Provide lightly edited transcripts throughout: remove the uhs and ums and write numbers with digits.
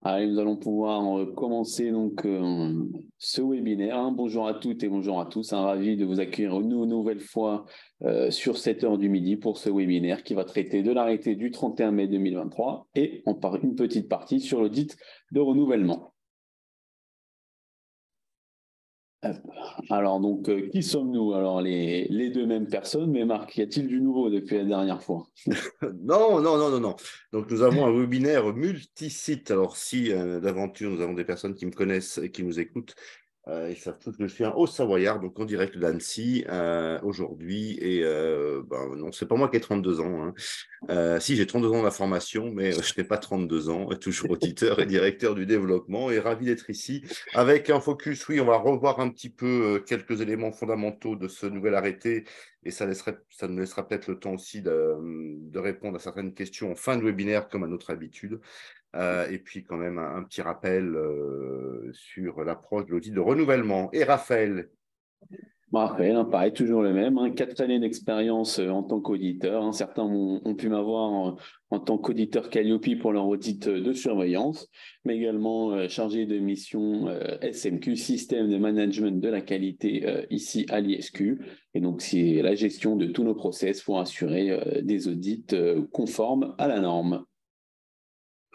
Allez, nous allons pouvoir commencer ce webinaire. Bonjour à toutes et bonjour à tous. Ravi de vous accueillir une nouvelle fois sur cette heure du midi pour ce webinaire qui va traiter de l'arrêté du 31 mai 2023 et on part une petite partie sur l'audit de renouvellement. Hop. Alors qui sommes-nous? Alors les deux mêmes personnes, mais Marc, y a-t-il du nouveau depuis la dernière fois? Non, non, non, non, non. Donc, nous avons un webinaire multi-site. Alors, si d'aventure, nous avons des personnes qui me connaissent et qui nous écoutent, ils savent tous que je suis un Haut-Savoyard, donc en direct d'Annecy aujourd'hui. Et non, c'est pas moi qui ai 32 ans. Hein. Si, j'ai 32 ans dans la formation, mais je n'ai pas 32 ans, toujours auditeur et directeur du développement et ravi d'être ici avec un focus. Oui, on va revoir un petit peu quelques éléments fondamentaux de ce nouvel arrêté et ça nous laissera peut-être le temps aussi de répondre à certaines questions en fin de webinaire comme à notre habitude. Et puis quand même un petit rappel sur l'approche de l'audit de renouvellement. Et Raphaël? Raphaël, pareil, toujours le même. 4 années d'expérience en tant qu'auditeur. Certains ont pu m'avoir en tant qu'auditeur Calliope pour leur audit de surveillance, mais également chargé de mission SMQ, système de management de la qualité ici à l'ISQ. Et donc, c'est la gestion de tous nos process pour assurer des audits conformes à la norme.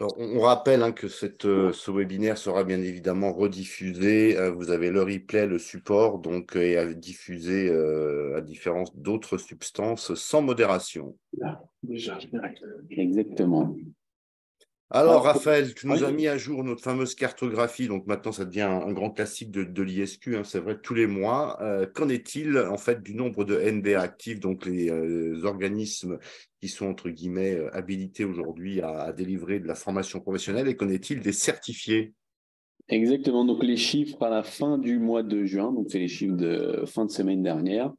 Alors, on rappelle que ce webinaire sera bien évidemment rediffusé. Vous avez le replay, le support, donc et à diffuser à différence d'autres substances sans modération. Exactement. Alors, Alors, Raphaël, tu nous as oui. mis à jour notre fameuse cartographie. Donc maintenant, ça devient un grand classique de l'ISQ. C'est vrai, tous les mois. Qu'en est-il en fait du nombre de NDA actifs, donc les organismes qui sont entre guillemets habilités aujourd'hui à délivrer de la formation professionnelle, et qu'en est-il des certifiés? Exactement, donc les chiffres à la fin du mois de juin, donc c'est les chiffres de fin de semaine dernière.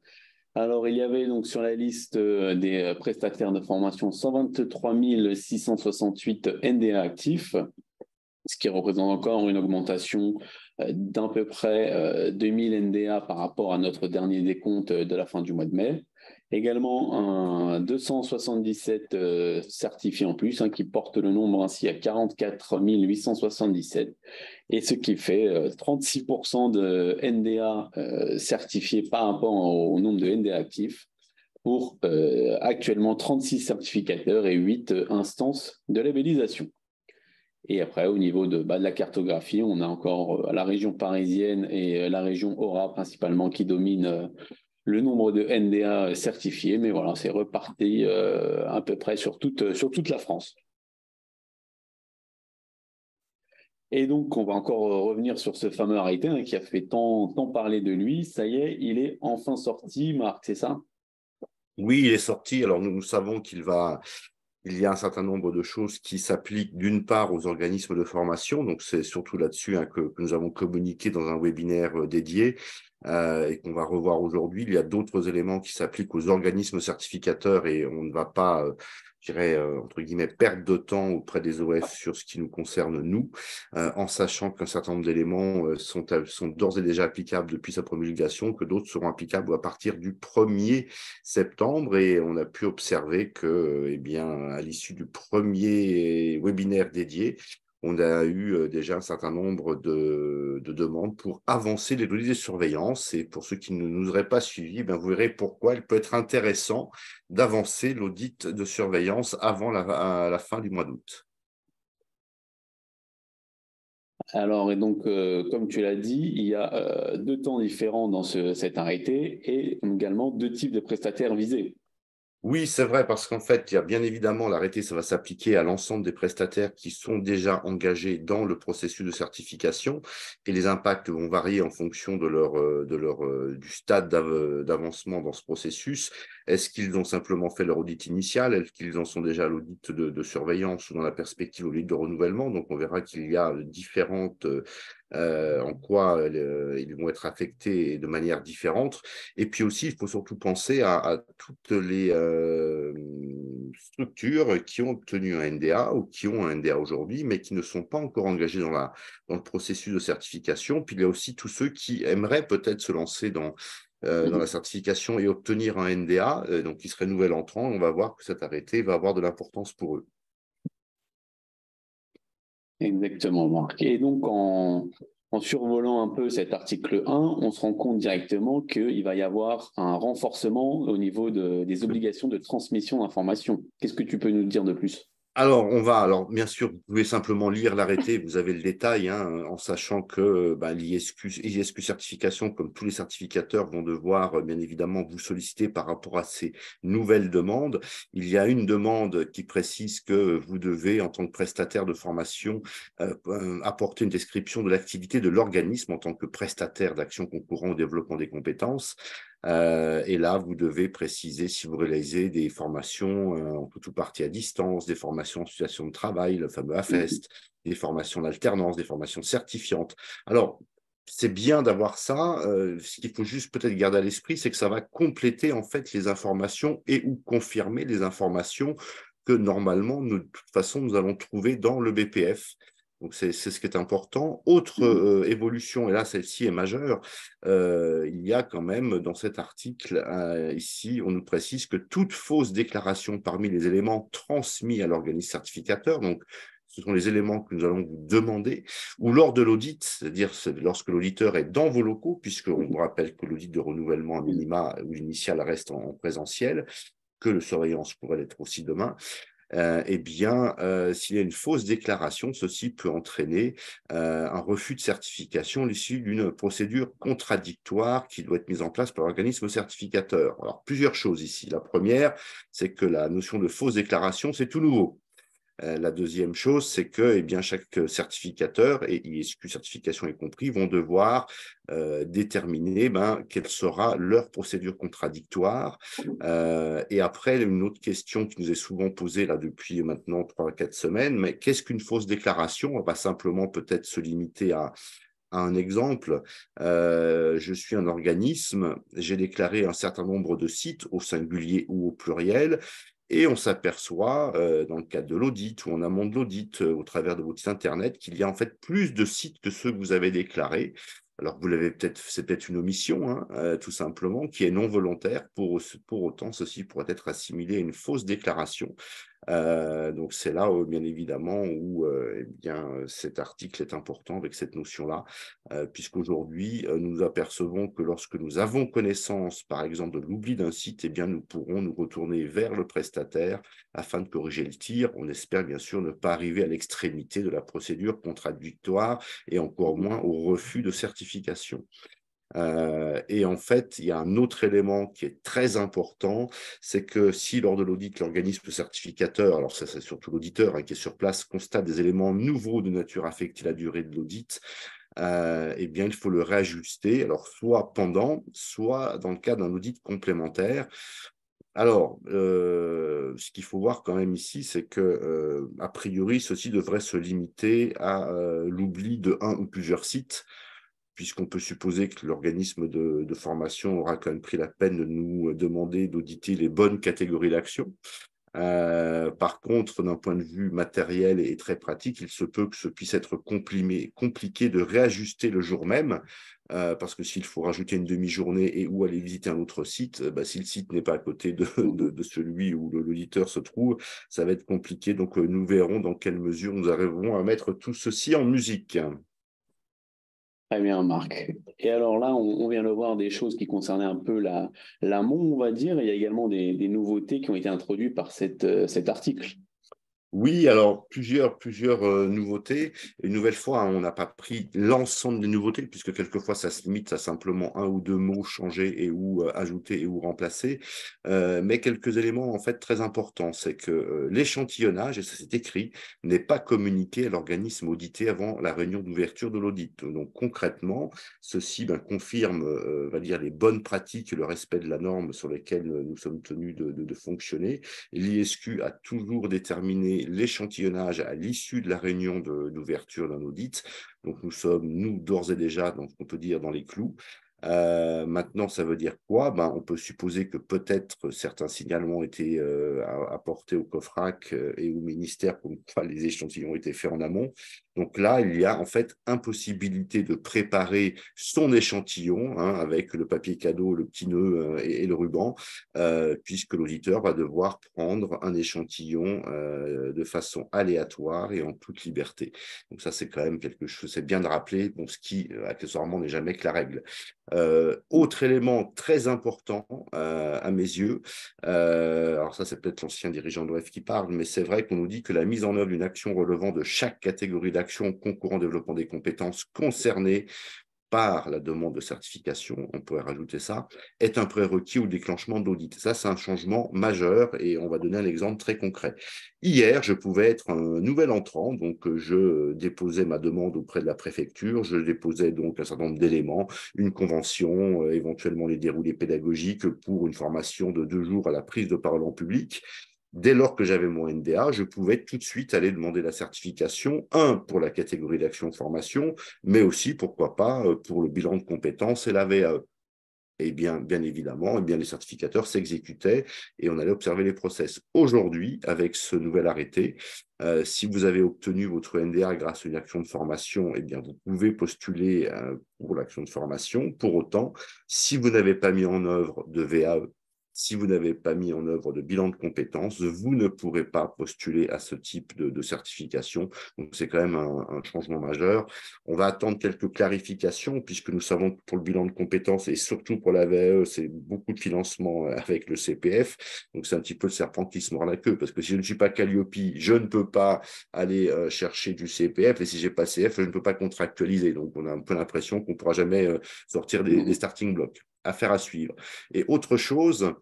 Alors, il y avait donc sur la liste des prestataires de formation 123 668 NDA actifs, ce qui représente encore une augmentation d'à peu près 2000 NDA par rapport à notre dernier décompte de la fin du mois de mai. Également, un 277 certifiés en plus, qui porte le nombre ainsi à 44 877, et ce qui fait 36% de NDA certifiés par rapport au nombre de NDA actifs pour actuellement 36 certificateurs et 8 instances de labellisation. Et après, au niveau de la cartographie, on a encore la région parisienne et la région Aura principalement qui dominent le nombre de NDA certifiés. Mais voilà, c'est reparti à peu près sur toute la France. Et donc, on va encore revenir sur ce fameux arrêté qui a fait tant parler de lui. Ça y est, il est enfin sorti, Marc, c'est ça? Oui, il est sorti. Alors, nous savons il y a un certain nombre de choses qui s'appliquent d'une part aux organismes de formation, donc c'est surtout là-dessus que nous avons communiqué dans un webinaire dédié et qu'on va revoir aujourd'hui. Il y a d'autres éléments qui s'appliquent aux organismes certificateurs et on ne va pas, je dirais, entre guillemets, perdre de temps auprès des OF sur ce qui nous concerne nous, en sachant qu'un certain nombre d'éléments sont d'ores et déjà applicables depuis sa promulgation, que d'autres seront applicables à partir du 1er septembre. Et on a pu observer que, eh bien, à l'issue du premier webinaire dédié, on a eu déjà un certain nombre de demandes pour avancer les données de surveillance. Et pour ceux qui ne nous auraient pas suivis, vous verrez pourquoi il peut être intéressant d'avancer l'audit de surveillance avant la fin du mois d'août. Alors, et donc, comme tu l'as dit, il y a deux temps différents dans cet arrêté et également deux types de prestataires visés. Oui, c'est vrai, parce qu'en fait, il y a bien évidemment l'arrêté, ça va s'appliquer à l'ensemble des prestataires qui sont déjà engagés dans le processus de certification et les impacts vont varier en fonction du stade d'avancement dans ce processus. Est-ce qu'ils ont simplement fait leur audit initial? Est-ce qu'ils en sont déjà à l'audit de surveillance ou dans la perspective audit de renouvellement? Donc, on verra qu'il y a différentes en quoi ils vont être affectés de manière différente. Et puis aussi, il faut surtout penser à toutes les structures qui ont obtenu un NDA ou qui ont un NDA aujourd'hui, mais qui ne sont pas encore engagées dans le processus de certification. Puis il y a aussi tous ceux qui aimeraient peut-être se lancer dans la certification et obtenir un NDA, donc qui serait nouvel entrant. On va voir que cet arrêté va avoir de l'importance pour eux. Exactement, Marc. Et donc, en survolant un peu cet article 1, on se rend compte directement qu'il va y avoir un renforcement au niveau des obligations de transmission d'informations. Qu'est-ce que tu peux nous dire de plus? Alors bien sûr, vous pouvez simplement lire l'arrêté, vous avez le détail, hein, en sachant que l'ISQ certification, comme tous les certificateurs, vont devoir bien évidemment vous solliciter par rapport à ces nouvelles demandes. Il y a une demande qui précise que vous devez, en tant que prestataire de formation, apporter une description de l'activité de l'organisme en tant que prestataire d'action concourant au développement des compétences. Et là, vous devez préciser si vous réalisez des formations en tout ou partie à distance, des formations en situation de travail, le fameux AFEST, des formations d'alternance, des formations certifiantes. Alors, c'est bien d'avoir ça. Ce qu'il faut juste peut-être garder à l'esprit, c'est que ça va compléter en fait les informations et ou confirmer les informations que normalement, de toute façon, nous allons trouver dans le BPF. Donc, c'est ce qui est important. Autre évolution, et là, celle-ci est majeure, il y a quand même dans cet article, ici, on nous précise que toute fausse déclaration parmi les éléments transmis à l'organisme certificateur, donc ce sont les éléments que nous allons vous demander, ou lors de l'audit, c'est-à-dire lorsque l'auditeur est dans vos locaux, puisqu'on vous rappelle que l'audit de renouvellement à minima ou initial reste en présentiel, que le surveillance pourrait l'être aussi demain, s'il y a une fausse déclaration, ceci peut entraîner un refus de certification à l'issue d'une procédure contradictoire qui doit être mise en place par l'organisme certificateur. Alors, plusieurs choses ici. La première, c'est que la notion de fausse déclaration, c'est tout nouveau. La deuxième chose, c'est que chaque certificateur, et ISQ certification y compris, vont devoir déterminer quelle sera leur procédure contradictoire. Et après, une autre question qui nous est souvent posée là depuis maintenant 3 à 4 semaines, mais qu'est-ce qu'une fausse déclaration? On va simplement peut-être se limiter à un exemple. Je suis un organisme, j'ai déclaré un certain nombre de sites au singulier ou au pluriel, et on s'aperçoit, dans le cadre de l'audit ou en amont de l'audit, au travers de votre site internet, qu'il y a en fait plus de sites que ceux que vous avez déclarés. Alors vous l'avez peut-être, c'est peut-être une omission, hein, tout simplement, qui est non volontaire. Pour autant, ceci pourrait être assimilé à une fausse déclaration. Donc c'est là, bien évidemment, où cet article est important avec cette notion-là, puisqu'aujourd'hui, nous apercevons que lorsque nous avons connaissance, par exemple, de l'oubli d'un site, nous pourrons nous retourner vers le prestataire afin de corriger le tir. On espère bien sûr ne pas arriver à l'extrémité de la procédure contradictoire et encore moins au refus de certification. Et en fait, il y a un autre élément qui est très important, c'est que si lors de l'audit, l'organisme certificateur, alors ça c'est surtout l'auditeur qui est sur place, constate des éléments nouveaux de nature à affecter la durée de l'audit, il faut le réajuster, alors soit pendant, soit dans le cadre d'un audit complémentaire. Alors, ce qu'il faut voir quand même ici, c'est que, a priori, ceci devrait se limiter à l'oubli de un ou plusieurs sites, puisqu'on peut supposer que l'organisme de formation aura quand même pris la peine de nous demander d'auditer les bonnes catégories d'actions. Par contre, d'un point de vue matériel et très pratique, il se peut que ce puisse être compliqué de réajuster le jour même, parce que s'il faut rajouter une demi-journée et ou aller visiter un autre site, si le site n'est pas à côté de celui où l'auditeur se trouve, ça va être compliqué. Donc, nous verrons dans quelle mesure nous arriverons à mettre tout ceci en musique. Très bien, Marc. Et alors là, on vient de voir des choses qui concernaient un peu l'amont, on va dire. Il y a également des nouveautés qui ont été introduites par cet article. Oui, alors plusieurs nouveautés. Une nouvelle fois, hein, on n'a pas pris l'ensemble des nouveautés, puisque quelquefois ça se limite à simplement un ou deux mots changés et ou ajoutés et ou remplacés. Mais quelques éléments en fait très importants, c'est que l'échantillonnage, et ça c'est écrit, n'est pas communiqué à l'organisme audité avant la réunion d'ouverture de l'audit. Donc concrètement, ceci confirme, va dire, les bonnes pratiques et le respect de la norme sur lesquelles nous sommes tenus de fonctionner. L'ISQ a toujours déterminé l'échantillonnage à l'issue de la réunion d'ouverture d'un audit. Donc, nous sommes, d'ores et déjà, donc, on peut dire, dans les clous. Maintenant, ça veut dire quoi? On peut supposer que peut-être certains signalements ont été apportés au COFRAC et au ministère, comme quoi les échantillons ont été faits en amont. Donc là, il y a en fait impossibilité de préparer son échantillon avec le papier cadeau, le petit nœud et le ruban, puisque l'auditeur va devoir prendre un échantillon de façon aléatoire et en toute liberté. Donc ça, c'est quand même quelque chose, c'est bien de rappeler, bon, ce qui accessoirement n'est jamais que la règle. Autre élément très important à mes yeux, alors ça c'est peut-être l'ancien dirigeant de l'OF qui parle, mais c'est vrai qu'on nous dit que la mise en œuvre d'une action relevant de chaque catégorie d'action concourant au développement des compétences concernées par la demande de certification, on pourrait rajouter ça, est un prérequis au déclenchement d'audit. Ça, c'est un changement majeur et on va donner un exemple très concret. Hier, je pouvais être un nouvel entrant, donc je déposais ma demande auprès de la préfecture, je déposais donc un certain nombre d'éléments, une convention, éventuellement les déroulés pédagogiques pour une formation de 2 jours à la prise de parole en public. Dès lors que j'avais mon NDA, je pouvais tout de suite aller demander la certification, pour la catégorie d'action de formation, mais aussi, pourquoi pas, pour le bilan de compétences et la VAE. Et bien évidemment, les certificateurs s'exécutaient et on allait observer les process. Aujourd'hui, avec ce nouvel arrêté, si vous avez obtenu votre NDA grâce à une action de formation, vous pouvez postuler pour l'action de formation. Pour autant, si vous n'avez pas mis en œuvre de VAE, si vous n'avez pas mis en œuvre de bilan de compétences, vous ne pourrez pas postuler à ce type de certification. Donc, c'est quand même un changement majeur. On va attendre quelques clarifications puisque nous savons que pour le bilan de compétences et surtout pour la VAE, c'est beaucoup de financement avec le CPF. Donc, c'est un petit peu le serpent qui se mord la queue parce que si je ne suis pas Calliope, je ne peux pas aller chercher du CPF et si j'ai pas CF, je ne peux pas contractualiser. Donc, on a un peu l'impression qu'on ne pourra jamais sortir des starting blocks. Affaire à suivre. Et autre chose,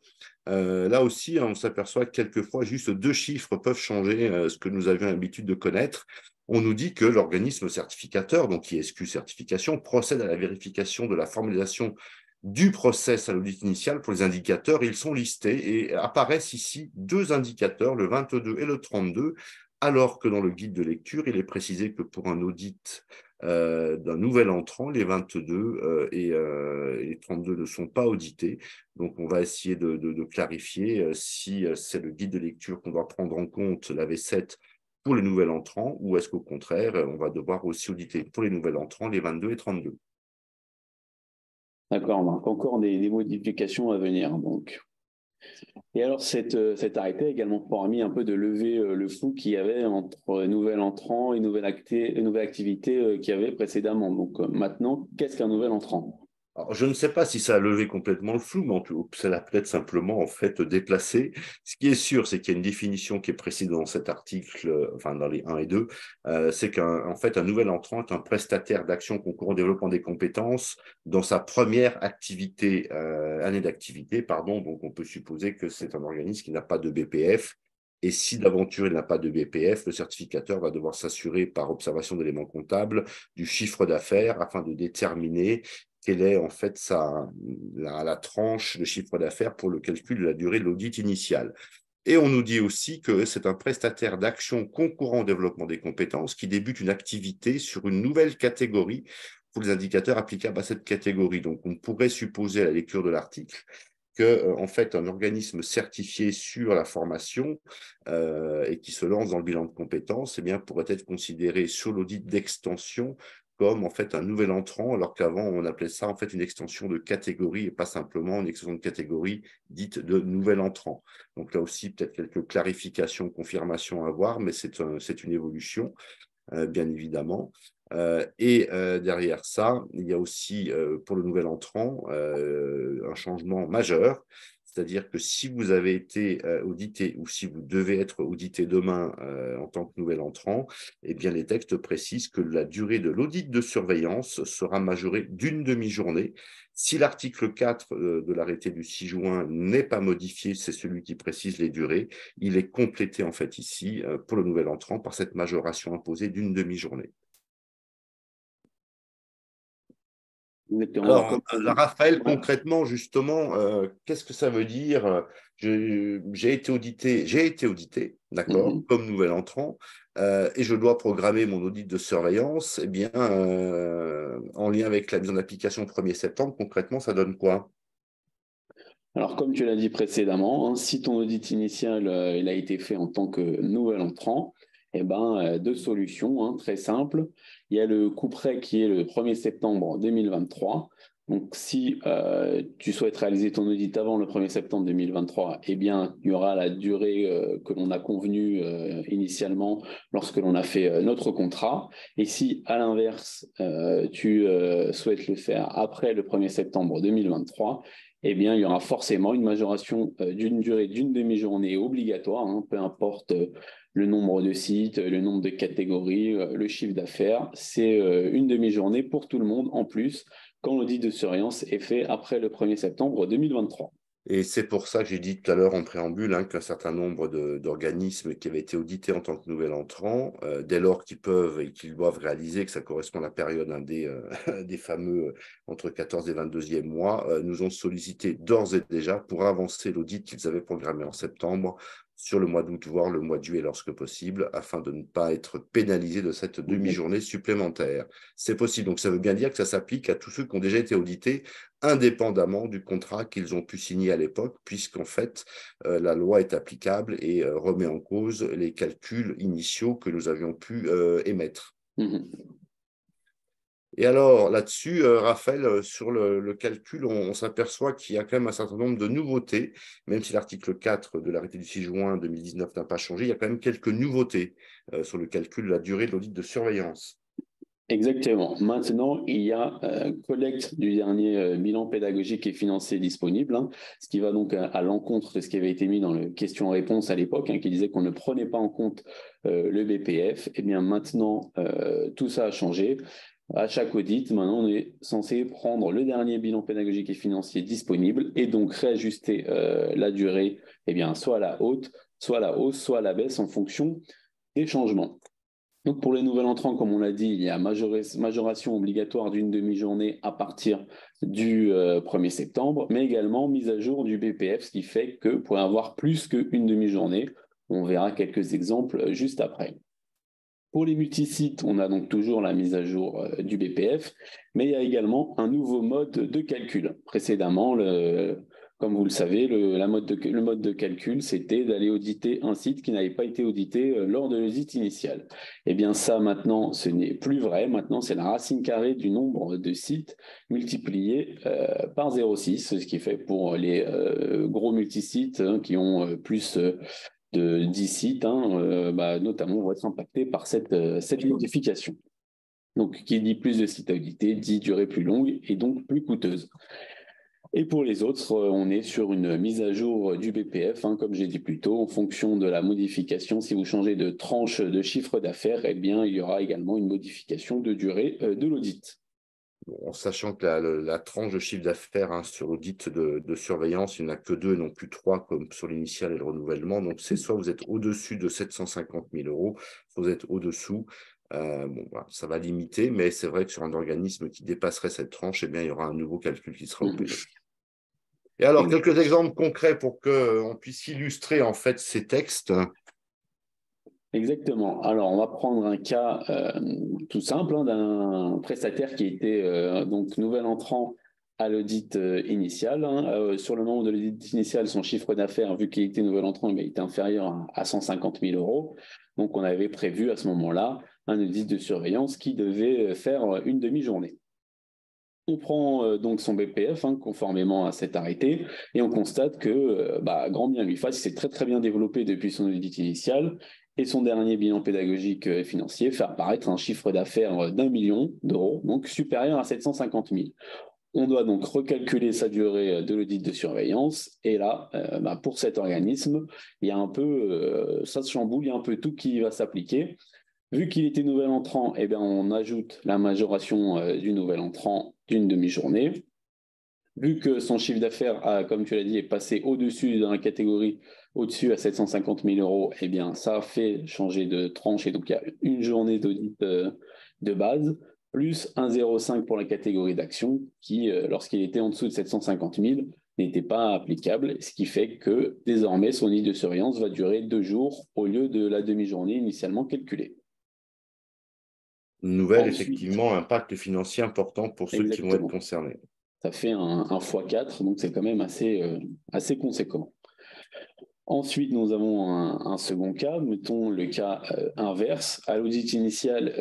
là aussi, on s'aperçoit que quelquefois, juste 2 chiffres peuvent changer ce que nous avions l'habitude de connaître. On nous dit que l'organisme certificateur, donc ISQ Certification, procède à la vérification de la formalisation du process à l'audit initial pour les indicateurs. Ils sont listés et apparaissent ici 2 indicateurs, le 22 et le 32, alors que dans le guide de lecture, il est précisé que pour un audit d'un nouvel entrant, les 22 et les 32 ne sont pas audités. Donc, on va essayer de clarifier si c'est le guide de lecture qu'on doit prendre en compte, la V7, pour les nouveaux entrants, ou est-ce qu'au contraire, on va devoir aussi auditer pour les nouveaux entrants les 22 et 32. D'accord, Marc. Encore des modifications à venir, donc. Et alors, cet arrêté a également permis un peu de lever le flou qu'il y avait entre nouvel entrant et nouvelle activité qu'il y avait précédemment. Donc, maintenant, qu'est-ce qu'un nouvel entrant? Alors, je ne sais pas si ça a levé complètement le flou, mais ça l'a peut-être simplement en fait déplacé. Ce qui est sûr, c'est qu'il y a une définition qui est précise dans cet article, enfin dans les 1 et 2, c'est qu'en fait un nouvel entrant est un prestataire d'action concourant au développement des compétences dans sa première activité, année d'activité, pardon. Donc on peut supposer que c'est un organisme qui n'a pas de BPF. Et si d'aventure il n'a pas de BPF, le certificateur va devoir s'assurer par observation d'éléments comptables du chiffre d'affaires afin de déterminer quelle est en fait la tranche de chiffre d'affaires pour le calcul de la durée de l'audit initial. Et on nous dit aussi que c'est un prestataire d'action concourant au développement des compétences qui débute une activité sur une nouvelle catégorie pour les indicateurs applicables à cette catégorie. Donc, on pourrait supposer à la lecture de l'article que, en fait, un organisme certifié sur la formation et qui se lance dans le bilan de compétences, eh bien, pourrait être considéré sur l'audit d'extension comme en fait un nouvel entrant, alors qu'avant on appelait ça en fait une extension de catégorie et pas simplement une extension de catégorie dite de nouvel entrant. Donc là aussi peut-être quelques clarifications, confirmations à voir, mais c'est une évolution bien évidemment. Derrière ça, il y a aussi pour le nouvel entrant un changement majeur, c'est-à-dire que si vous avez été audité ou si vous devez être audité demain en tant que nouvel entrant, eh bien les textes précisent que la durée de l'audit de surveillance sera majorée d'une demi-journée. Si l'article 4 de l'arrêté du 6 juin n'est pas modifié, c'est celui qui précise les durées, il est complété en fait ici pour le nouvel entrant par cette majoration imposée d'une demi-journée. Exactement. Alors, Raphaël, concrètement, justement, qu'est-ce que ça veut dire? J'ai été audité, d'accord, comme nouvel entrant, et je dois programmer mon audit de surveillance, eh bien, en lien avec la mise en application 1er septembre, concrètement, ça donne quoi? Alors, comme tu l'as dit précédemment, si ton audit initial il a été fait en tant que nouvel entrant, Deux solutions très simples. Il y a le couperet qui est le 1er septembre 2023. Donc, si tu souhaites réaliser ton audit avant le 1er septembre 2023, il y aura la durée que l'on a convenue initialement lorsque l'on a fait notre contrat. Et si, à l'inverse, tu souhaites le faire après le 1er septembre 2023, il y aura forcément une majoration d'une durée d'une demi-journée obligatoire, peu importe le nombre de sites, le nombre de catégories, le chiffre d'affaires. C'est une demi-journée pour tout le monde en plus quand l'audit de surveillance est fait après le 1er septembre 2023. Et c'est pour ça que j'ai dit tout à l'heure en préambule qu'un certain nombre d'organismes qui avaient été audités en tant que nouvel entrant, dès lors qu'ils peuvent et qu'ils doivent réaliser que ça correspond à la période des fameux entre 14 et 22e mois, nous ont sollicité d'ores et déjà pour avancer l'audit qu'ils avaient programmé en septembre sur le mois d'août, voire le mois de juillet lorsque possible, afin de ne pas être pénalisés de cette demi-journée supplémentaire. C'est possible. Donc, ça veut bien dire que ça s'applique à tous ceux qui ont déjà été audités indépendamment du contrat qu'ils ont pu signer à l'époque, puisqu'en fait, la loi est applicable et remet en cause les calculs initiaux que nous avions pu émettre. Et alors, là-dessus, Raphaël, sur le calcul, on s'aperçoit qu'il y a quand même un certain nombre de nouveautés, même si l'article 4 de l'arrêté du 6 juin 2019 n'a pas changé, il y a quand même quelques nouveautés sur le calcul de la durée de l'audit de surveillance. Exactement. Maintenant, il y a collecte du dernier bilan pédagogique et financier disponible, ce qui va donc à l'encontre de ce qui avait été mis dans le question-réponse à l'époque, qui disait qu'on ne prenait pas en compte le BPF. Maintenant, tout ça a changé. À chaque audit, maintenant, on est censé prendre le dernier bilan pédagogique et financier disponible et donc réajuster la durée, soit à la haute, soit à la hausse, soit à la baisse en fonction des changements. Donc pour les nouveaux entrants, comme on l'a dit, il y a majoration obligatoire d'une demi-journée à partir du 1er septembre, mais également mise à jour du BPF, ce qui fait que vous pouvez avoir plus qu'une demi-journée. On verra quelques exemples juste après. Pour les multisites, on a donc toujours la mise à jour du BPF, mais il y a également un nouveau mode de calcul. Précédemment, comme vous le savez, le mode de calcul, c'était d'aller auditer un site qui n'avait pas été audité lors de l'audit initial. Ça, maintenant, ce n'est plus vrai. Maintenant, c'est la racine carrée du nombre de sites multiplié par 0,6, ce qui fait pour les gros multisites qui ont plus de 10 sites, notamment, vont être impactés par cette modification. Donc, qui dit plus de sites à auditer, dit durée plus longue et donc plus coûteuse. Et pour les autres, on est sur une mise à jour du BPF, comme j'ai dit plus tôt, en fonction de la modification. Si vous changez de tranche de chiffre d'affaires, il y aura également une modification de durée de l'audit. En sachant que la tranche de chiffre d'affaires sur l'audit de surveillance, il n'y en a que 2 et non plus 3 comme sur l'initial et le renouvellement. Donc, c'est soit vous êtes au-dessus de 750 000 €, soit vous êtes au-dessous. Voilà, ça va limiter, mais c'est vrai que sur un organisme qui dépasserait cette tranche, il y aura un nouveau calcul qui sera opéré. Et alors, quelques exemples concrets pour qu'on puisse illustrer en fait ces textes. Exactement. Alors, on va prendre un cas tout simple d'un prestataire qui était donc nouvel entrant à l'audit initial. Sur le moment de l'audit initial, son chiffre d'affaires, vu qu'il était nouvel entrant, il était inférieur à 150 000 €. Donc, on avait prévu à ce moment-là un audit de surveillance qui devait faire une demi-journée. On prend donc son BPF conformément à cet arrêté et on constate que, grand bien lui fasse, il s'est très très bien développé depuis son audit initial et son dernier bilan pédagogique et financier fait apparaître un chiffre d'affaires d'1 million d'euros, donc supérieur à 750 000. On doit donc recalculer sa durée de l'audit de surveillance et là, pour cet organisme, il y a un peu, ça se chamboule, il y a un peu tout qui va s'appliquer. Vu qu'il était nouvel entrant, on ajoute la majoration du nouvel entrant d'une demi-journée. Vu que son chiffre d'affaires, comme tu l'as dit, est passé au-dessus dans la catégorie au-dessus à 750 000 €, ça fait changer de tranche et donc il y a une journée d'audit de base, plus 1,05 pour la catégorie d'action qui, lorsqu'il était en dessous de 750 000, n'était pas applicable, ce qui fait que désormais son audit de surveillance va durer 2 jours au lieu de la demi-journée initialement calculée. Une nouvelle, effectivement, impact financier important pour ceux qui vont être concernés. Ça fait un x4, donc c'est quand même assez conséquent. Ensuite, nous avons un second cas, mettons le cas inverse. À l'audit initial,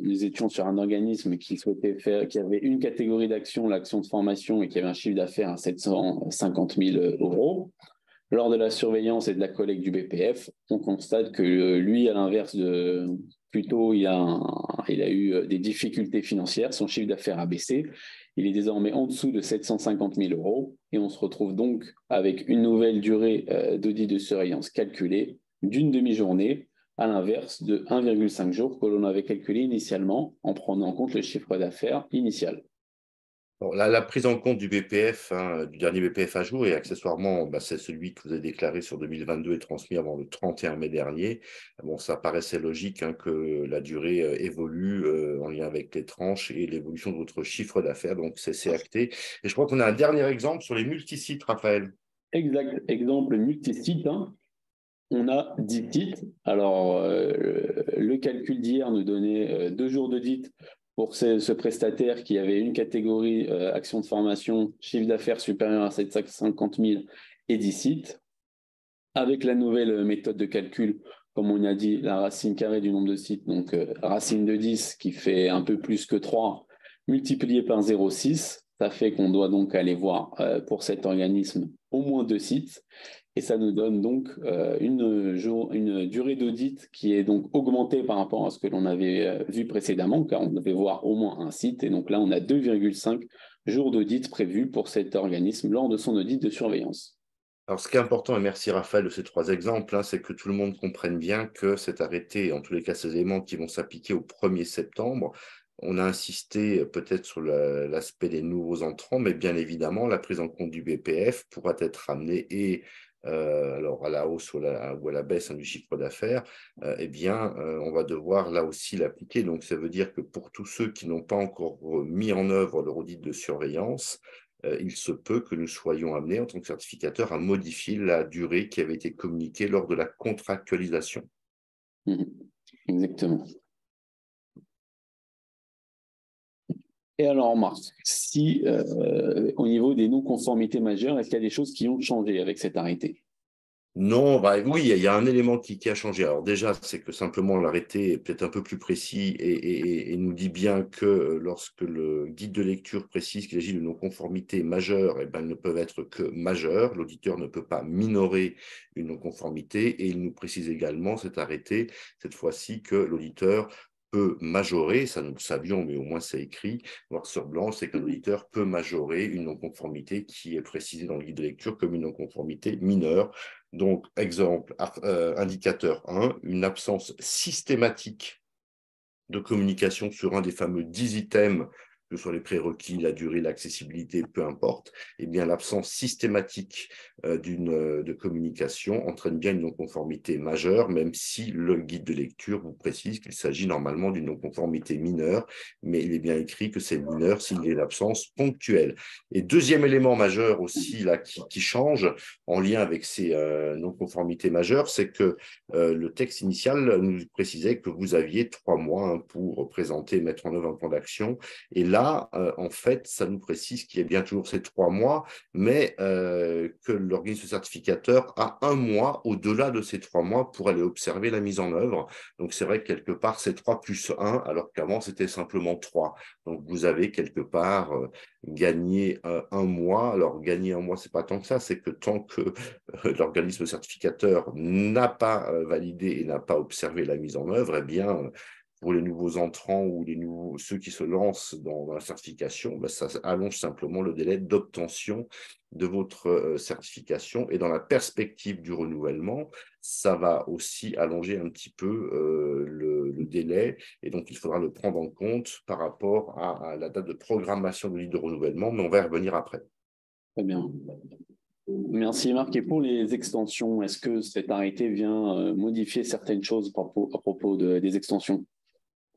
nous étions sur un organisme qui souhaitait faire, qui avait une catégorie d'action, l'action de formation, et qui avait un chiffre d'affaires à 750 000 euros. Lors de la surveillance et de la collecte du BPF, on constate que lui, à l'inverse plutôt, il a eu des difficultés financières, son chiffre d'affaires a baissé, il est désormais en dessous de 750 000 euros et on se retrouve donc avec une nouvelle durée d'audit de surveillance calculée d'une demi-journée, à l'inverse de 1,5 jours que l'on avait calculé initialement en prenant en compte le chiffre d'affaires initial. Bon, la prise en compte du BPF, hein, du dernier BPF à jour, et accessoirement, c'est celui que vous avez déclaré sur 2022 et transmis avant le 31 mai dernier. Bon, ça paraissait logique hein, que la durée évolue en lien avec les tranches et l'évolution de votre chiffre d'affaires. Donc, c'est acté. Et je crois qu'on a un dernier exemple sur les multisites, Raphaël. Exact, exemple multi-site, hein. On a 10 titres. Alors, le calcul d'hier nous donnait 2 jours d'audit pour ce prestataire qui avait une catégorie action de formation, chiffre d'affaires supérieur à 750 000 et 10 sites. Avec la nouvelle méthode de calcul, comme on a dit, la racine carrée du nombre de sites, donc racine de 10 qui fait un peu plus que 3, multiplié par 0,6, ça fait qu'on doit donc aller voir pour cet organisme au moins 2 sites. Et ça nous donne donc une durée d'audit qui est donc augmentée par rapport à ce que l'on avait vu précédemment, car on devait voir au moins un site. Et donc là, on a 2,5 jours d'audit prévus pour cet organisme lors de son audit de surveillance. Alors, ce qui est important, et merci Raphaël de ces trois exemples, hein, c'est que tout le monde comprenne bien que cet arrêté, en tous les cas, ces éléments qui vont s'appliquer au 1er septembre, on a insisté peut-être sur l'aspect des nouveaux entrants, mais bien évidemment, la prise en compte du BPF pourra être amenée et alors à la hausse ou à la baisse hein, du chiffre d'affaires, on va devoir là aussi l'appliquer. Donc, ça veut dire que pour tous ceux qui n'ont pas encore mis en œuvre leur audit de surveillance, il se peut que nous soyons amenés, en tant que certificateur, à modifier la durée qui avait été communiquée lors de la contractualisation. Exactement. Et alors, Marc, si au niveau des non-conformités majeures, est-ce qu'il y a des choses qui ont changé avec cet arrêté? Non, oui, il y a un élément qui a changé. Alors déjà, c'est que simplement l'arrêté est peut-être un peu plus précis et nous dit bien que lorsque le guide de lecture précise qu'il s'agit de non-conformités majeures, elles ne peuvent être que majeures. L'auditeur ne peut pas minorer une non-conformité et il nous précise également, cet arrêté, cette fois-ci, que l'auditeur peut majorer, ça nous le savions, mais au moins c'est écrit, noir sur blanc, c'est qu'un auditeur peut majorer une non-conformité qui est précisée dans le guide de lecture comme une non-conformité mineure. Donc, exemple, indicateur 1, une absence systématique de communication sur un des fameux 10 items, que ce soit les prérequis, la durée, l'accessibilité, peu importe, eh bien l'absence systématique de communication entraîne bien une non-conformité majeure, même si le guide de lecture vous précise qu'il s'agit normalement d'une non-conformité mineure, mais il est bien écrit que c'est mineur s'il est l'absence ponctuelle. Et deuxième élément majeur aussi là qui change en lien avec ces non-conformités majeures, c'est que le texte initial nous précisait que vous aviez 3 mois hein, pour présenter et mettre en œuvre un plan d'action. Et là, en fait, ça nous précise qu'il y a bien toujours ces 3 mois, mais que l'organisme certificateur a 1 mois au-delà de ces 3 mois pour aller observer la mise en œuvre. Donc, c'est vrai que quelque part, c'est 3 plus 1, alors qu'avant, c'était simplement 3. Donc, vous avez quelque part gagné 1 mois. Alors, gagner 1 mois, c'est pas tant que ça, c'est que tant que l'organisme certificateur n'a pas validé et n'a pas observé la mise en œuvre, eh bien, pour les nouveaux entrants ou ceux qui se lancent dans la certification, ça allonge simplement le délai d'obtention de votre certification. Et dans la perspective du renouvellement, ça va aussi allonger un petit peu le délai. Et donc, il faudra le prendre en compte par rapport à la date de programmation de l'île de renouvellement, mais on va y revenir après. Très bien. Merci Marc. Et pour les extensions, est-ce que cet arrêté vient modifier certaines choses à propos des extensions?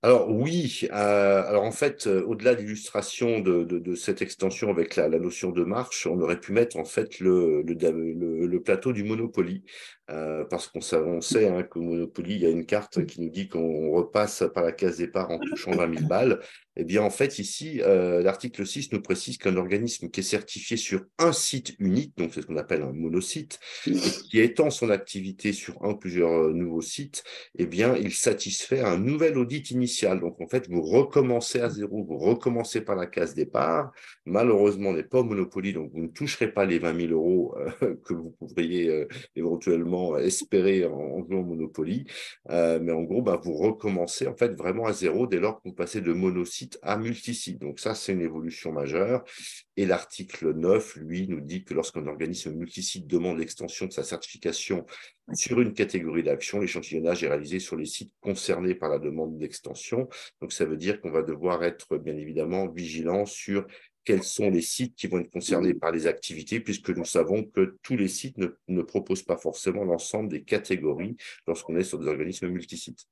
Alors oui, alors en fait, au-delà de l'illustration de cette extension avec la notion de marche, on aurait pu mettre en fait le plateau du Monopoly, parce on sait hein, qu'au Monopoly, il y a une carte qui nous dit qu'on repasse par la case départ en touchant 20 000 balles. Eh bien, en fait, ici, l'article 6 nous précise qu'un organisme qui est certifié sur un site unique, donc c'est ce qu'on appelle un monosite, et qui étend son activité sur un ou plusieurs nouveaux sites, eh bien, il satisfait un nouvel audit initial. Donc, en fait, vous recommencez à zéro, vous recommencez par la case départ. Malheureusement, on n'est pas au Monopoly, donc vous ne toucherez pas les 20 000 euros que vous pourriez éventuellement espérer en jouant au Monopoly. Mais en gros, bah, vous recommencez en fait vraiment à zéro dès lors que vous passez de monosite à multisite. Donc ça, c'est une évolution majeure. Et l'article 9, lui, nous dit que lorsqu'un organisme multisite demande l'extension de sa certification sur une catégorie d'action, l'échantillonnage est réalisé sur les sites concernés par la demande d'extension. Donc ça veut dire qu'on va devoir être bien évidemment vigilant sur quels sont les sites qui vont être concernés par les activités, puisque nous savons que tous les sites ne proposent pas forcément l'ensemble des catégories lorsqu'on est sur des organismes multisites.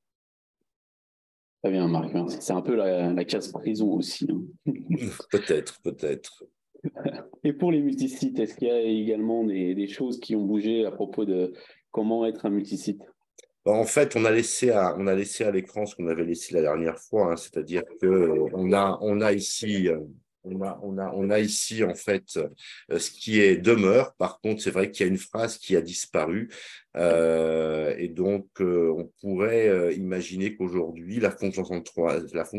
Très bien, Marc. Merci. C'est un peu la case prison aussi, hein. Peut-être, peut-être. Et pour les multisites, est-ce qu'il y a également des choses qui ont bougé à propos de comment être un multisite? En fait, on a laissé à l'écran ce qu'on avait laissé la dernière fois, hein, c'est-à-dire que on a ici, on a ici en fait ce qui est demeure. Par contre, c'est vrai qu'il y a une phrase qui a disparu, et donc on pourrait imaginer qu'aujourd'hui la fonction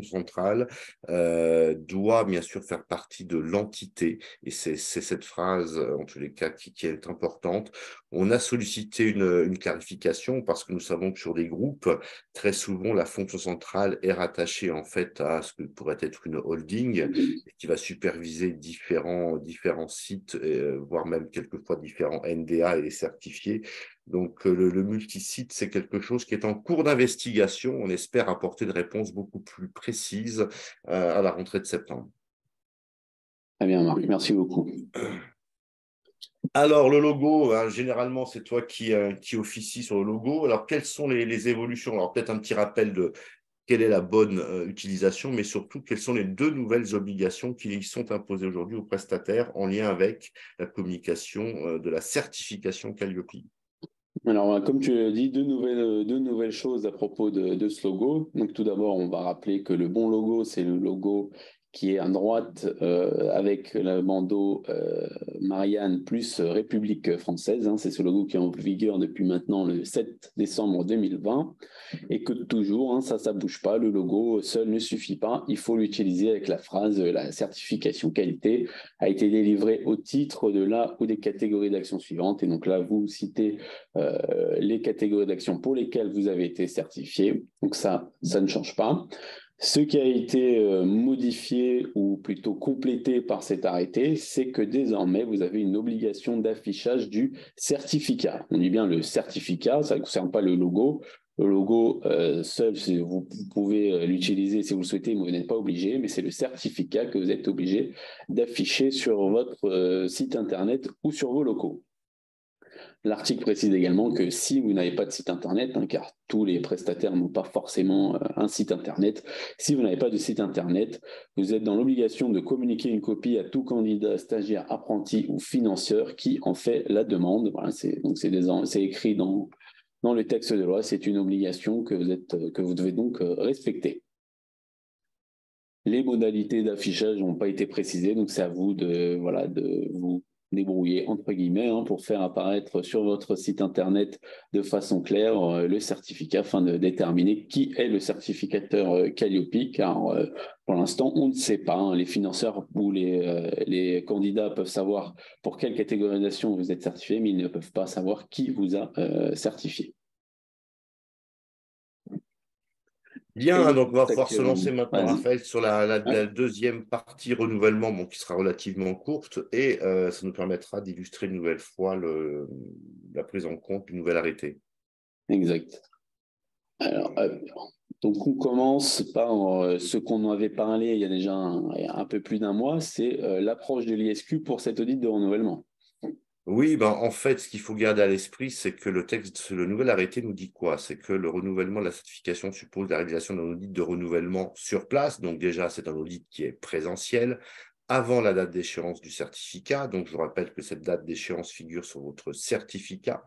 centrale doit bien sûr faire partie de l'entité, et c'est cette phrase en tous les cas qui est importante. On a sollicité une clarification parce que nous savons que sur des groupes, très souvent, la fonction centrale est rattachée en fait à ce que pourrait être une holding qui va superviser différents sites, voire même quelquefois différents NDA et les certifier. Donc, le multisite, c'est quelque chose qui est en cours d'investigation. On espère apporter une réponse beaucoup plus précise à la rentrée de septembre. Très bien, Marc. Merci beaucoup. Alors, le logo, hein, généralement, c'est toi qui officie sur le logo. Alors, quelles sont les évolutions? Alors, peut-être un petit rappel de quelle est la bonne utilisation, mais surtout, quelles sont les deux nouvelles obligations qui sont imposées aujourd'hui aux prestataires en lien avec la communication de la certification Calliope. Alors, comme tu l'as dit, deux nouvelles choses à propos de ce logo. Donc, tout d'abord, on va rappeler que le bon logo, c'est le logo qui est à droite avec le bandeau Marianne plus République française, hein. C'est ce logo qui est en vigueur depuis maintenant le 7 décembre 2020 et que toujours, hein, ça ne bouge pas. Le logo seul ne suffit pas. Il faut l'utiliser avec la phrase la certification qualité a été délivrée au titre de la ou des catégories d'action suivantes. Et donc là, vous citez les catégories d'action pour lesquelles vous avez été certifié. Donc ça ne change pas. Ce qui a été modifié ou plutôt complété par cet arrêté, c'est que désormais, vous avez une obligation d'affichage du certificat. On dit bien le certificat, ça ne concerne pas le logo. Le logo seul, vous pouvez l'utiliser si vous le souhaitez, mais vous n'êtes pas obligé, mais c'est le certificat que vous êtes obligé d'afficher sur votre site Internet ou sur vos locaux. L'article précise également que si vous n'avez pas de site Internet, hein, car tous les prestataires n'ont pas forcément un site Internet, si vous n'avez pas de site Internet, vous êtes dans l'obligation de communiquer une copie à tout candidat, stagiaire, apprenti ou financeur qui en fait la demande. Voilà, c'est écrit dans le texte de loi, c'est une obligation que vous devez donc respecter. Les modalités d'affichage n'ont pas été précisées, donc c'est à vous de vous débrouiller entre guillemets, hein, pour faire apparaître sur votre site internet de façon claire le certificat afin de déterminer qui est le certificateur Calliope, car pour l'instant on ne sait pas, hein. Les financeurs ou les candidats peuvent savoir pour quelle catégorisation vous êtes certifié, mais ils ne peuvent pas savoir qui vous a certifié. Bien, donc on va pouvoir se lancer maintenant, Vas-y. Raphaël, sur la deuxième partie renouvellement, bon, qui sera relativement courte, et ça nous permettra d'illustrer une nouvelle fois la prise en compte du nouvel arrêté. Exact. Alors, donc on commence par ce qu'on avait parlé il y a déjà un peu plus d'un mois, c'est l'approche de l'ISQ pour cet audit de renouvellement. Oui, ben, en fait, ce qu'il faut garder à l'esprit, c'est que le nouvel arrêté nous dit quoi? C'est que le renouvellement de la certification suppose la réalisation d'un audit de renouvellement sur place. Donc déjà, c'est un audit qui est présentiel avant la date d'échéance du certificat. Donc je vous rappelle que cette date d'échéance figure sur votre certificat.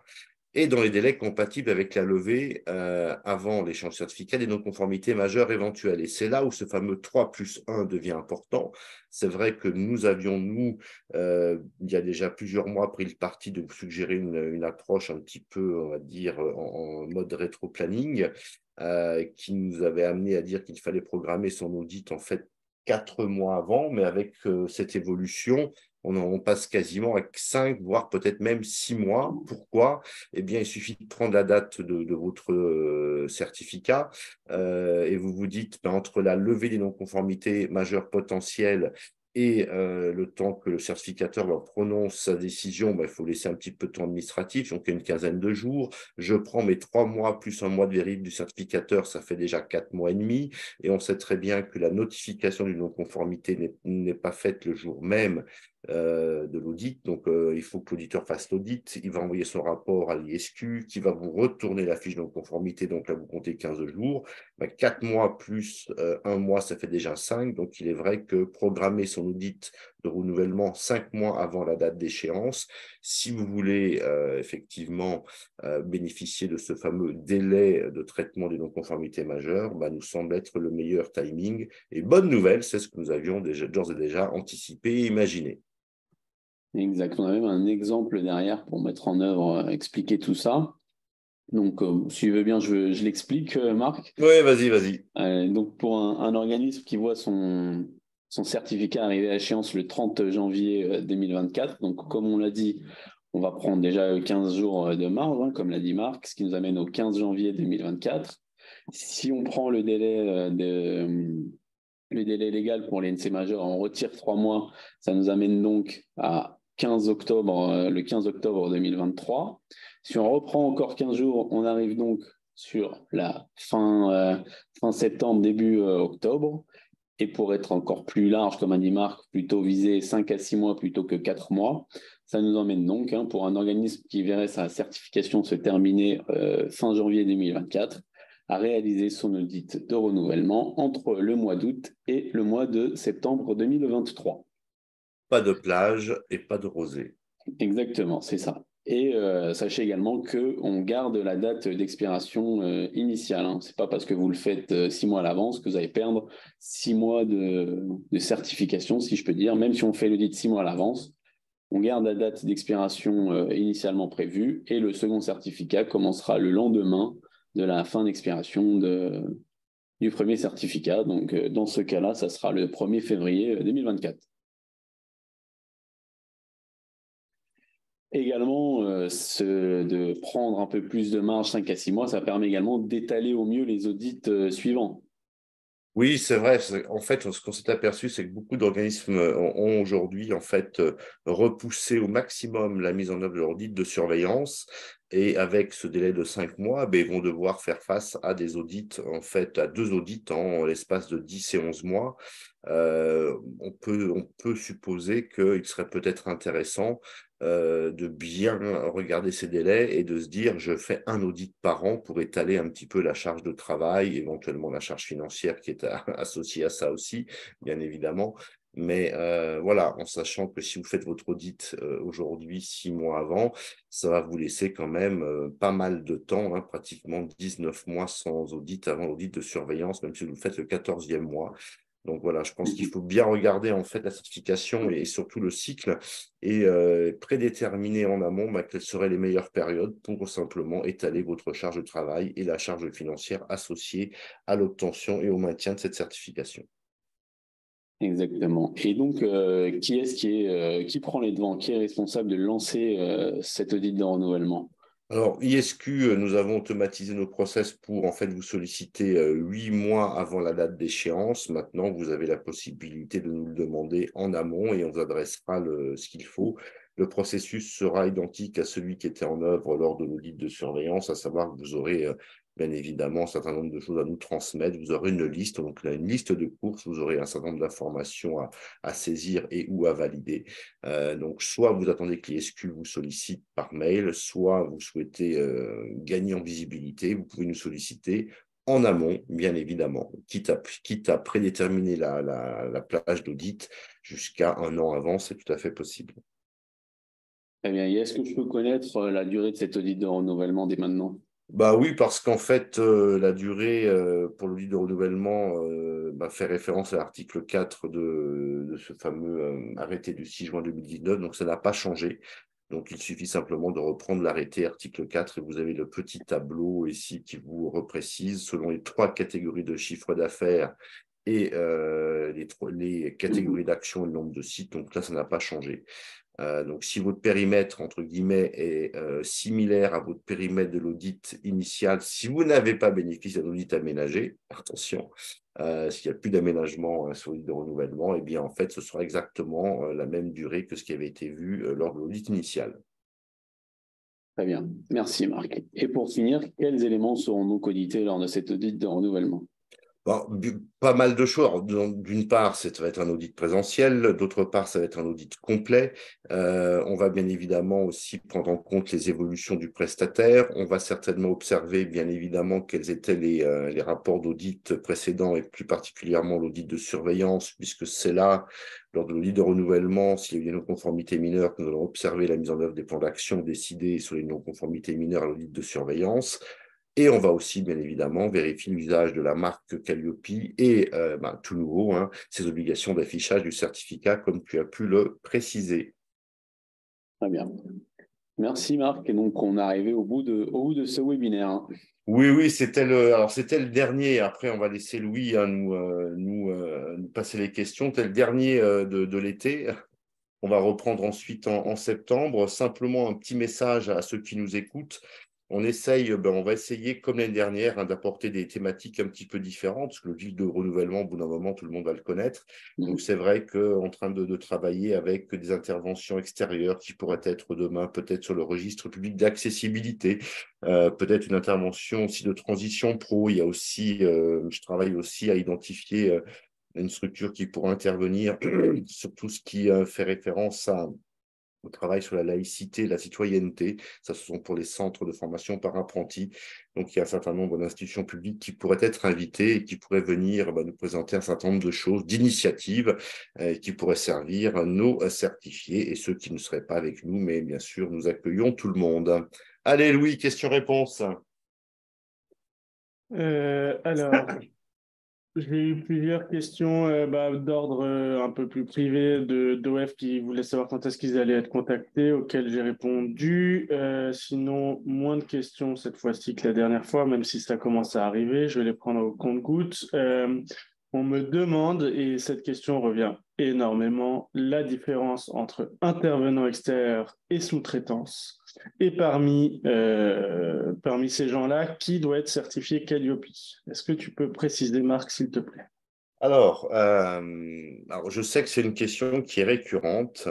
et dans les délais compatibles avec la levée avant l'échange de certificat des non-conformités majeures éventuelles. Et c'est là où ce fameux 3+1 devient important. C'est vrai que nous avions, il y a déjà plusieurs mois, pris le parti de vous suggérer une approche un petit peu, on va dire, en mode rétro-planning, qui nous avait amené à dire qu'il fallait programmer son audit en fait 4 mois avant, mais avec cette évolution, on passe quasiment à 5, voire peut-être même 6 mois. Pourquoi? Eh bien, il suffit de prendre la date de votre certificat et vous vous dites, ben, entre la levée des non-conformités majeures potentielles et le temps que le certificateur prononce sa décision, ben, il faut laisser un petit peu de temps administratif, donc il y a une quinzaine de jours. Je prends mes 3 mois plus un mois de vérif du certificateur, ça fait déjà 4 mois et demi. Et on sait très bien que la notification d'une non-conformité n'est pas faite le jour même de l'audit. Donc, il faut que l'auditeur fasse l'audit. Il va envoyer son rapport à l'ISQ qui va vous retourner la fiche de non-conformité. Donc là, vous comptez 15 jours. 4 mois plus 1 mois, ça fait déjà 5. Donc, il est vrai que programmer son audit de renouvellement 5 mois avant la date d'échéance, si vous voulez effectivement bénéficier de ce fameux délai de traitement des non-conformités majeures, nous semble être le meilleur timing. Et bonne nouvelle, c'est ce que nous avions d'ores et déjà anticipé et imaginé. Exact. On a même un exemple derrière pour mettre en œuvre, expliquer tout ça. Donc, si tu veux bien, je l'explique, Marc. Oui, vas-y, vas-y. Donc, pour un organisme qui voit son certificat arriver à échéance le 30 janvier 2024, donc comme on l'a dit, on va prendre déjà 15 jours de marge, hein, comme l'a dit Marc, ce qui nous amène au 15 janvier 2024. Si on prend le délai légal pour les NC majeurs, on retire 3 mois, ça nous amène donc à 15 octobre, le 15 octobre 2023. Si on reprend encore 15 jours, on arrive donc sur la fin septembre, début octobre. Et pour être encore plus large, comme a dit Marc, plutôt viser 5 à 6 mois plutôt que 4 mois. Ça nous emmène donc, pour un organisme qui verrait sa certification se terminer fin janvier 2024, à réaliser son audit de renouvellement entre le mois d'août et le mois de septembre 2023. Pas de plage et pas de rosée. Exactement, c'est ça. Et sachez également qu'on garde la date d'expiration initiale. Hein. Ce n'est pas parce que vous le faites 6 mois à l'avance que vous allez perdre 6 mois de certification, si je peux dire. Même si on fait l'audit 6 mois à l'avance, on garde la date d'expiration initialement prévue et le second certificat commencera le lendemain de la fin d'expiration du premier certificat. Donc, dans ce cas-là, ça sera le 1er février 2024. Également, de prendre un peu plus de marge 5 à 6 mois, ça permet également d'étaler au mieux les audits suivants. Oui, c'est vrai. En fait, ce qu'on s'est aperçu, c'est que beaucoup d'organismes ont aujourd'hui en fait repoussé au maximum la mise en œuvre de leur audit de surveillance. Et avec ce délai de 5 mois, ils vont devoir faire face à des audits, en fait, à 2 audits en l'espace de 10 et 11 mois. On peut supposer qu'il serait peut-être intéressant de bien regarder ces délais et de se dire, je fais un audit par an pour étaler un petit peu la charge de travail, éventuellement la charge financière qui est associée à ça aussi, bien évidemment. Mais voilà, en sachant que si vous faites votre audit aujourd'hui, 6 mois avant, ça va vous laisser quand même pas mal de temps, hein, pratiquement 19 mois sans audit avant l'audit de surveillance, même si vous faites le 14e mois. Donc voilà, je pense qu'il faut bien regarder en fait la certification et surtout le cycle et prédéterminer en amont quelles seraient les meilleures périodes pour simplement étaler votre charge de travail et la charge financière associée à l'obtention et au maintien de cette certification. Exactement. Et donc, qui est-ce qui prend les devants? Qui est responsable de lancer cet audit de renouvellement? Alors, ISQ, nous avons automatisé nos process pour en fait vous solliciter 8 mois avant la date d'échéance. Maintenant, vous avez la possibilité de nous le demander en amont et on vous adressera ce qu'il faut. Le processus sera identique à celui qui était en œuvre lors de l'audit de surveillance, à savoir que vous aurez bien évidemment un certain nombre de choses à nous transmettre. Vous aurez une liste, donc là, une liste de courses, vous aurez un certain nombre d'informations à saisir et ou à valider. Donc, soit vous attendez que l'ISQ vous sollicite par mail, soit vous souhaitez gagner en visibilité, vous pouvez nous solliciter en amont, bien évidemment, quitte à prédéterminer la plage d'audit jusqu'à un an avant, c'est tout à fait possible. Très bien. Et est-ce que je peux connaître la durée de cet audit de renouvellement dès maintenant? Bah oui, parce qu'en fait, la durée pour l'audit de renouvellement fait référence à l'article 4 de ce fameux arrêté du 6 juin 2019, donc ça n'a pas changé. Donc il suffit simplement de reprendre l'arrêté article 4 et vous avez le petit tableau ici qui vous reprécise selon les trois catégories de chiffre d'affaires et les catégories d'actions et le nombre de sites. Donc là, ça n'a pas changé. Donc, si votre périmètre, entre guillemets, est similaire à votre périmètre de l'audit initial, si vous n'avez pas bénéficié d'un audit aménagé, attention, s'il n'y a plus d'aménagement sur l'audit de renouvellement, eh bien, en fait, ce sera exactement la même durée que ce qui avait été vu lors de l'audit initial. Très bien. Merci, Marc. Et pour finir, quels éléments seront donc audités lors de cet audit de renouvellement? Bon, pas mal de choses. D'une part, ça va être un audit présentiel. D'autre part, ça va être un audit complet. On va bien évidemment aussi prendre en compte les évolutions du prestataire. On va certainement observer, bien évidemment, quels étaient les rapports d'audit précédents et plus particulièrement l'audit de surveillance, puisque c'est là, lors de l'audit de renouvellement, s'il y a eu des non-conformités mineures, que nous allons observer la mise en œuvre des plans d'action décidés sur les non-conformités mineures à l'audit de surveillance. Et on va aussi, bien évidemment, vérifier l'usage de la marque Calliope et, tout nouveau, ses obligations d'affichage du certificat, comme tu as pu le préciser. Très bien. Merci, Marc. Et donc, on est arrivé au bout de ce webinaire, hein. Oui, oui, c'était le dernier. Après, on va laisser Louis nous passer les questions. C'était le dernier de l'été. On va reprendre ensuite en septembre. Simplement un petit message à ceux qui nous écoutent. On va essayer, comme l'année dernière, d'apporter des thématiques un petit peu différentes, parce que le guide de renouvellement, au bout d'un moment, tout le monde va le connaître. Donc, c'est vrai qu'en train de travailler avec des interventions extérieures qui pourraient être demain, peut-être sur le registre public d'accessibilité, peut-être une intervention aussi de transition pro. Il y a aussi, je travaille aussi à identifier une structure qui pourra intervenir sur tout ce qui fait référence au travail sur la laïcité, la citoyenneté. Ça, ce sont pour les centres de formation par apprentis. Donc, il y a un certain nombre d'institutions publiques qui pourraient être invitées et qui pourraient venir nous présenter un certain nombre de choses, d'initiatives qui pourraient servir nos certifiés et ceux qui ne seraient pas avec nous. Mais bien sûr, nous accueillons tout le monde. Allez, Louis, question-réponse. Alors, j'ai eu plusieurs questions d'ordre un peu plus privé d'OF qui voulaient savoir quand est-ce qu'ils allaient être contactés, auxquelles j'ai répondu. Sinon, moins de questions cette fois-ci que la dernière fois, même si ça commence à arriver. Je vais les prendre au compte-gouttes. On me demande, et cette question revient énormément, la différence entre intervenant extérieur et sous-traitance. Et parmi ces gens-là, qui doit être certifié Calliope? Est-ce que tu peux préciser, Marc, s'il te plaît? Alors, je sais que c'est une question qui est récurrente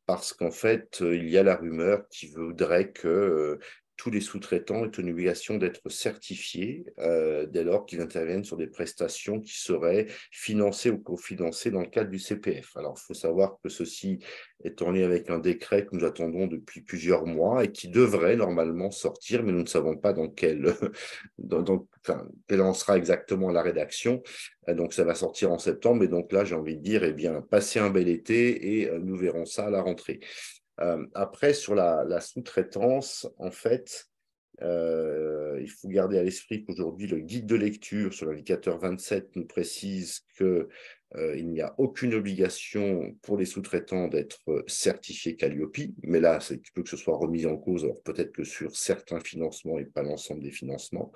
parce qu'en fait, il y a la rumeur qui voudrait que tous les sous-traitants aient une obligation d'être certifiés dès lors qu'ils interviennent sur des prestations qui seraient financées ou cofinancées dans le cadre du CPF. Alors, il faut savoir que ceci est en lien avec un décret que nous attendons depuis plusieurs mois et qui devrait normalement sortir, mais nous ne savons pas dans quelle en sera exactement la rédaction. Donc, ça va sortir en septembre. Et donc là, j'ai envie de dire, eh bien, passez un bel été et nous verrons ça à la rentrée. Après, sur la sous-traitance, en fait, il faut garder à l'esprit qu'aujourd'hui, le guide de lecture sur l'indicateur 27 nous précise qu'il n'y a aucune obligation pour les sous-traitants d'être certifiés Calliope, mais là, il peut que ce soit remis en cause, alors peut-être que sur certains financements et pas l'ensemble des financements,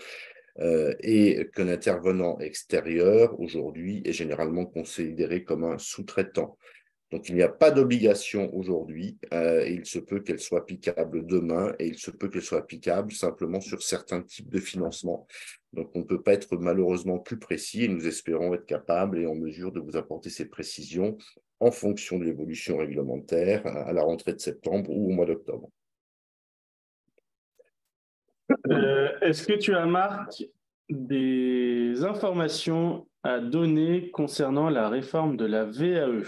et qu'un intervenant extérieur, aujourd'hui, est généralement considéré comme un sous-traitant. Donc, il n'y a pas d'obligation aujourd'hui. Il se peut qu'elle soit applicable demain et il se peut qu'elle soit applicable simplement sur certains types de financements. Donc, on ne peut pas être malheureusement plus précis et nous espérons être capables et en mesure de vous apporter ces précisions en fonction de l'évolution réglementaire à la rentrée de septembre ou au mois d'octobre. Est-ce que tu as, Marc, des informations à donner concernant la réforme de la VAE?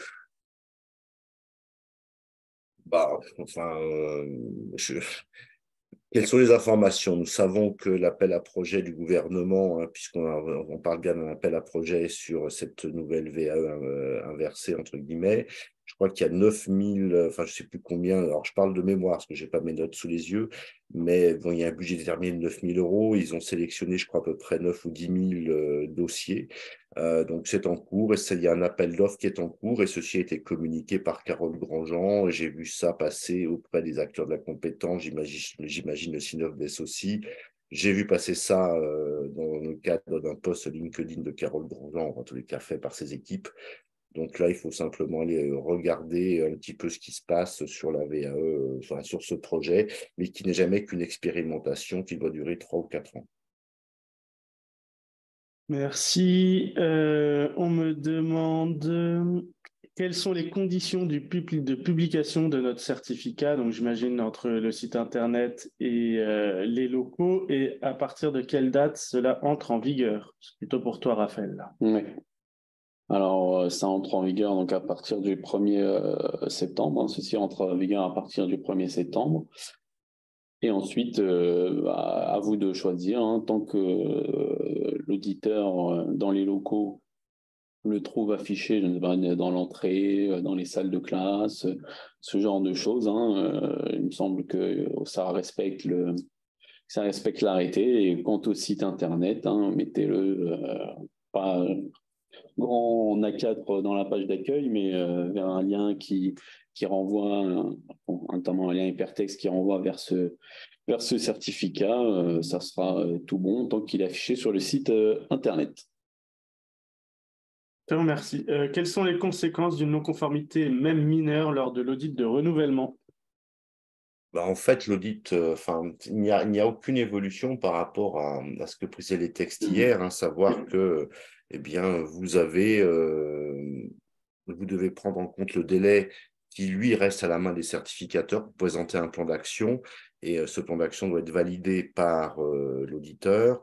Enfin, quelles sont les informations? Nous savons que l'appel à projet du gouvernement, puisqu'on parle bien d'un appel à projet sur cette nouvelle VAE inversée, entre guillemets, Je crois qu'il y a 9000, enfin, je ne sais plus combien. Alors, je parle de mémoire parce que je n'ai pas mes notes sous les yeux. Mais bon, il y a un budget déterminé de 9000 euros. Ils ont sélectionné, je crois, à peu près 9 ou 10 000 dossiers. Donc, c'est en cours. Et il y a un appel d'offres qui est en cours. Et ceci a été communiqué par Carole Grandjean. J'ai vu ça passer auprès des acteurs de la compétence. J'imagine le Synovdes aussi. J'ai vu passer ça dans le cadre d'un post LinkedIn de Carole Grandjean, en tous les cas fait par ses équipes. Donc là, il faut simplement aller regarder un petit peu ce qui se passe sur la VAE, enfin, sur ce projet, mais qui n'est jamais qu'une expérimentation qui doit durer 3 ou 4 ans. Merci. On me demande quelles sont les conditions de publication de notre certificat, donc j'imagine entre le site internet et les locaux, et à partir de quelle date cela entre en vigueur? C'est plutôt pour toi, Raphaël. Oui. Alors, ça entre en vigueur donc à partir du 1er septembre. Ceci entre en vigueur à partir du 1er septembre. Et ensuite, à vous de choisir, hein, tant que l'auditeur dans les locaux le trouve affiché, je ne sais pas, dans l'entrée, dans les salles de classe, ce genre de choses. Hein, il me semble que ça respecte l'arrêté. Et quant au site internet, hein, mettez-le pas grand A4 dans la page d'accueil, mais vers un lien qui renvoie, notamment un lien hypertexte qui renvoie vers ce certificat. Ça sera tout bon tant qu'il est affiché sur le site internet. Je te remercie. Quelles sont les conséquences d'une non-conformité, même mineure, lors de l'audit de renouvellement? En fait, l'audit, il n'y a aucune évolution par rapport à ce que précisaient les textes hier, hein, savoir que eh bien, vous devez prendre en compte le délai qui, lui, reste à la main des certificateurs pour présenter un plan d'action. Et ce plan d'action doit être validé par l'auditeur.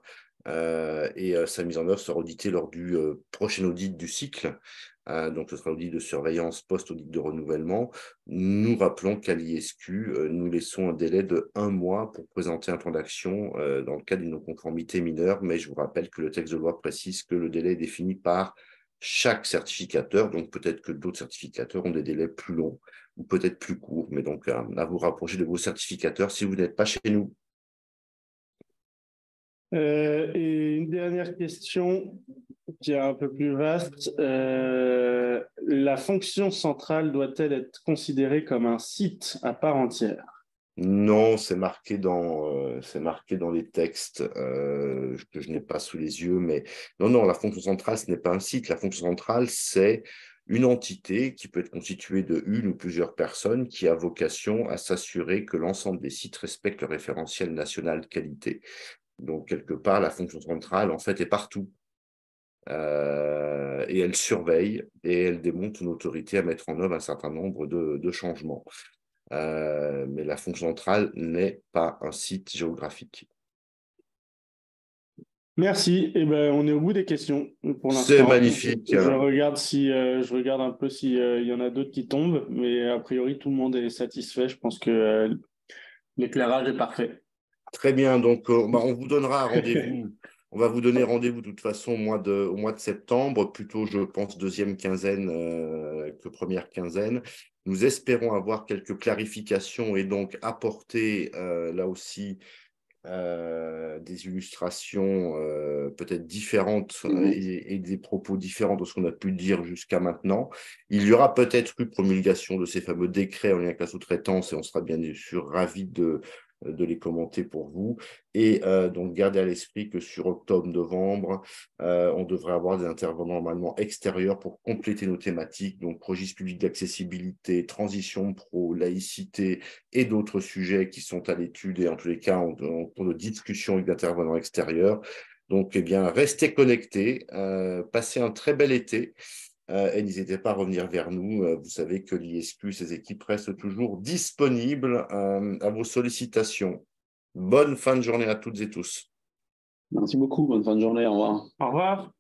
Et sa mise en œuvre sera auditée lors du prochain audit du cycle. Donc, ce sera l'audit de surveillance post-audit de renouvellement. Nous rappelons qu'à l'ISQ, nous laissons un délai de 1 mois pour présenter un plan d'action dans le cas d'une non-conformité mineure. Mais je vous rappelle que le texte de loi précise que le délai est défini par chaque certificateur. Donc, peut-être que d'autres certificateurs ont des délais plus longs ou peut-être plus courts. Mais donc, à vous rapprocher de vos certificateurs si vous n'êtes pas chez nous. Et une dernière question qui est un peu plus vaste. La fonction centrale doit-elle être considérée comme un site à part entière? Non, c'est marqué dans les textes que je n'ai pas sous les yeux, mais non, la fonction centrale, ce n'est pas un site. La fonction centrale, c'est une entité qui peut être constituée de une ou plusieurs personnes qui a vocation à s'assurer que l'ensemble des sites respectent le référentiel national qualité. Donc, quelque part, la fonction centrale, en fait, est partout. Et elle surveille et elle démontre une autorité à mettre en œuvre un certain nombre de changements. Mais la fonction centrale n'est pas un site géographique. Merci. Eh ben, on est au bout des questions pour l'instant. C'est magnifique. Je regarde un peu s'il y en a d'autres qui tombent, mais a priori, tout le monde est satisfait. Je pense que l'éclairage est parfait. Très bien. Donc, on vous donnera rendez-vous. On va vous donner rendez-vous de toute façon au mois de septembre, plutôt, je pense, deuxième quinzaine que première quinzaine. Nous espérons avoir quelques clarifications et donc apporter là aussi des illustrations peut-être différentes et des propos différents de ce qu'on a pu dire jusqu'à maintenant. Il y aura peut-être une promulgation de ces fameux décrets en lien avec la sous-traitance et on sera bien sûr ravis de les commenter pour vous. Et donc, gardez à l'esprit que sur octobre-novembre, on devrait avoir des intervenants normalement extérieurs pour compléter nos thématiques, donc registre public d'accessibilité, transition pro, laïcité et d'autres sujets qui sont à l'étude et en tous les cas en cours de discussion avec d'intervenants extérieurs. Donc, eh bien, restez connectés, passez un très bel été. Et n'hésitez pas à revenir vers nous. Vous savez que l'ISQ, ses équipes restent toujours disponibles à vos sollicitations. Bonne fin de journée à toutes et tous. Merci beaucoup. Bonne fin de journée. Au revoir. Au revoir.